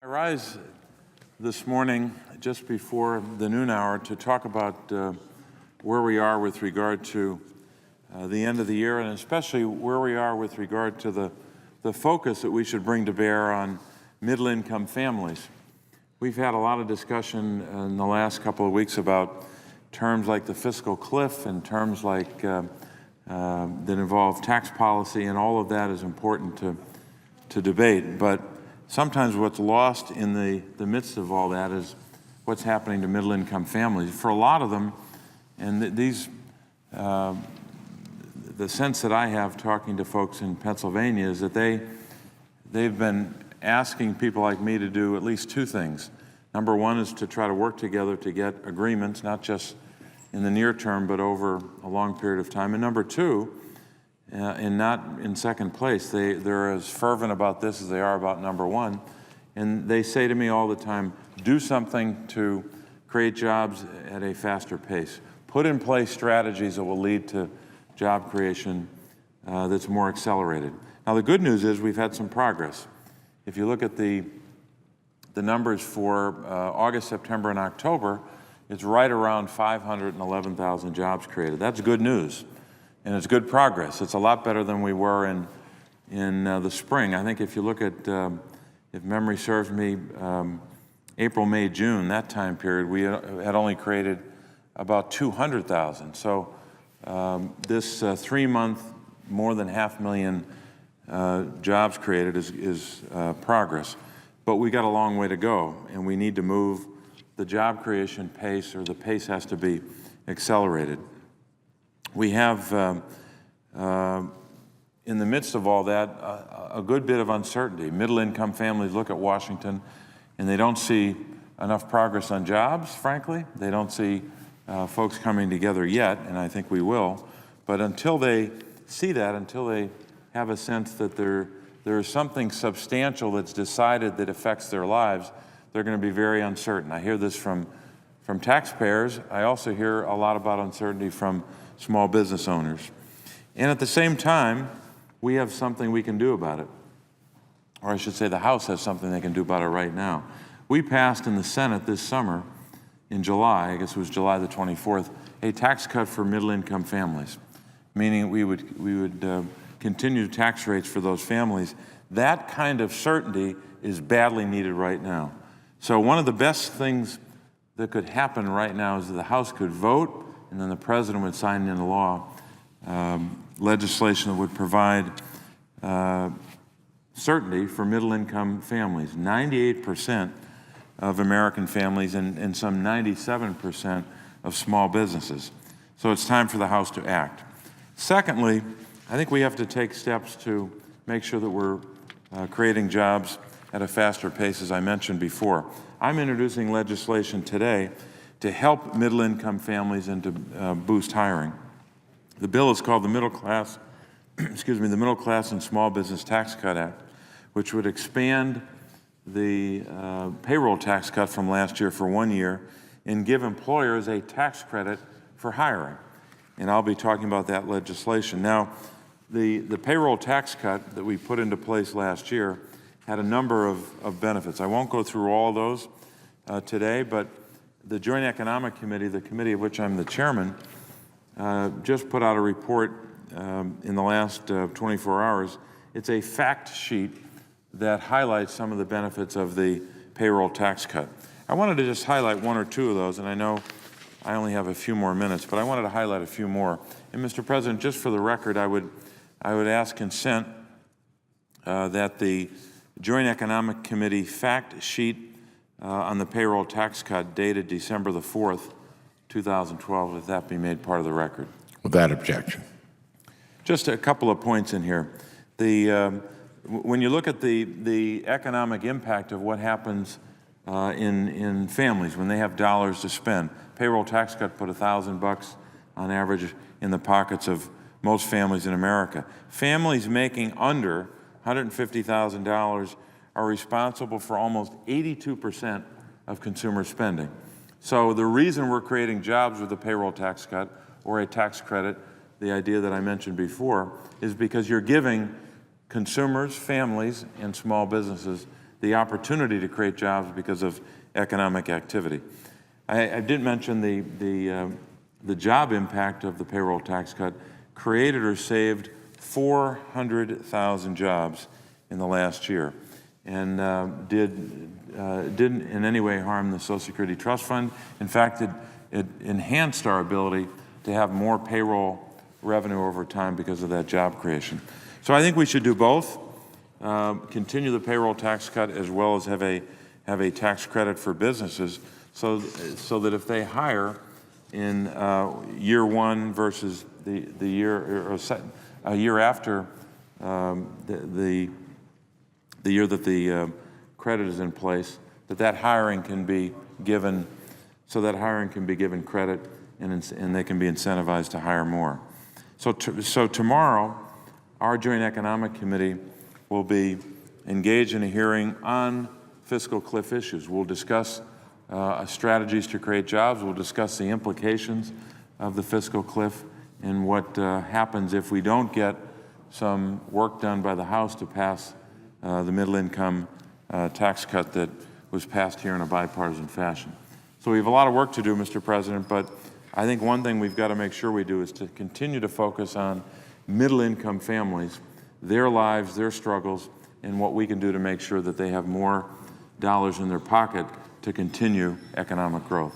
I rise this morning just before the noon hour to talk about where we are with regard to the end of the year, and especially where we are with regard to the focus that we should bring to bear on middle-income families. We've had a lot of discussion in the last couple of weeks about terms like the fiscal cliff and terms like that involve tax policy, and all of that is important to debate. But sometimes what's lost in the midst of all that is what's happening to middle-income families. For a lot of them, and the sense that I have talking to folks in Pennsylvania is that they've been asking people like me to do at least two things. Number one is to try to work together to get agreements, not just in the near term, but over a long period of time. And number two, and not in second place, they're as fervent about this as they are about number one. And they say to me all the time, do something to create jobs at a faster pace. Put in place strategies that will lead to job creation that's more accelerated. Now, the good news is we've had some progress. If you look at the numbers for August, September, and October, it's right around 511,000 jobs created. That's good news, and it's good progress. It's a lot better than we were in the spring. I think if you look at, if memory serves me, April, May, June, that time period, we had only created about 200,000. So this 3-month, more than 500,000 jobs created is progress. But we got a long way to go, and we need to move the job creation pace, or the pace has to be accelerated. We have, in the midst of all that, a good bit of uncertainty. Middle-income families look at Washington, and they don't see enough progress on jobs, frankly. They don't see folks coming together yet, and I think we will. But until they see that, until they have a sense that there is something substantial that's decided that affects their lives, they're going to be very uncertain. I hear this from taxpayers. I also hear a lot about uncertainty from small business owners. And at the same time, we have something we can do about it. Or I should say the House has something they can do about it right now. We passed in the Senate this summer, in July, I guess it was July the 24th, a tax cut for middle-income families, meaning we would continue tax rates for those families. That kind of certainty is badly needed right now. So one of the best things that could happen right now is that the House could vote, and then the President would sign into law legislation that would provide certainty for middle-income families. 98% of American families and some 97% of small businesses. So it's time for the House to act. Secondly, I think we have to take steps to make sure that we're creating jobs at a faster pace, as I mentioned before. I'm introducing legislation today to help middle-income families and to boost hiring. The bill is called the Middle Class and Small Business Tax Cut Act, which would expand the payroll tax cut from last year for 1 year and give employers a tax credit for hiring. And I'll be talking about that legislation. Now, the payroll tax cut that we put into place last year had a number of benefits. I won't go through all those today, but the Joint Economic Committee, the committee of which I'm the chairman, just put out a report in the last 24 hours. It's a fact sheet that highlights some of the benefits of the payroll tax cut. I wanted to just highlight one or two of those, and I know I only have a few more minutes, but I wanted to highlight a few more. And Mr. President, just for the record, I would ask consent that the Joint Economic Committee fact sheet on the payroll tax cut dated December the 4th, 2012, if that be made part of the record. Without objection. Just a couple of points in here. When you look at the economic impact of what happens in families when they have dollars to spend, payroll tax cut put $1,000 on average in the pockets of most families in America. Families making under $150,000 are responsible for almost 82% of consumer spending. So the reason we're creating jobs with a payroll tax cut or a tax credit, the idea that I mentioned before, is because you're giving consumers, families, and small businesses the opportunity to create jobs because of economic activity. I did mention the job impact of the payroll tax cut. Created or saved 400,000 jobs in the last year, and didn't in any way harm the Social Security Trust Fund. In fact, it enhanced our ability to have more payroll revenue over time because of that job creation. So I think we should do both, continue the payroll tax cut as well as have a tax credit for businesses so that if they hire in year one versus the year or a year after the year that the credit is in place, that hiring can be given, so that hiring can be given credit and they can be incentivized to hire more. So tomorrow, our Joint Economic Committee will be engaged in a hearing on fiscal cliff issues. We'll discuss strategies to create jobs. We'll discuss the implications of the fiscal cliff and what happens if we don't get some work done by the House to pass the middle income tax cut that was passed here in a bipartisan fashion. So we have a lot of work to do, Mr. President, but I think one thing we've got to make sure we do is to continue to focus on middle income families, their lives, their struggles, and what we can do to make sure that they have more dollars in their pocket to continue economic growth.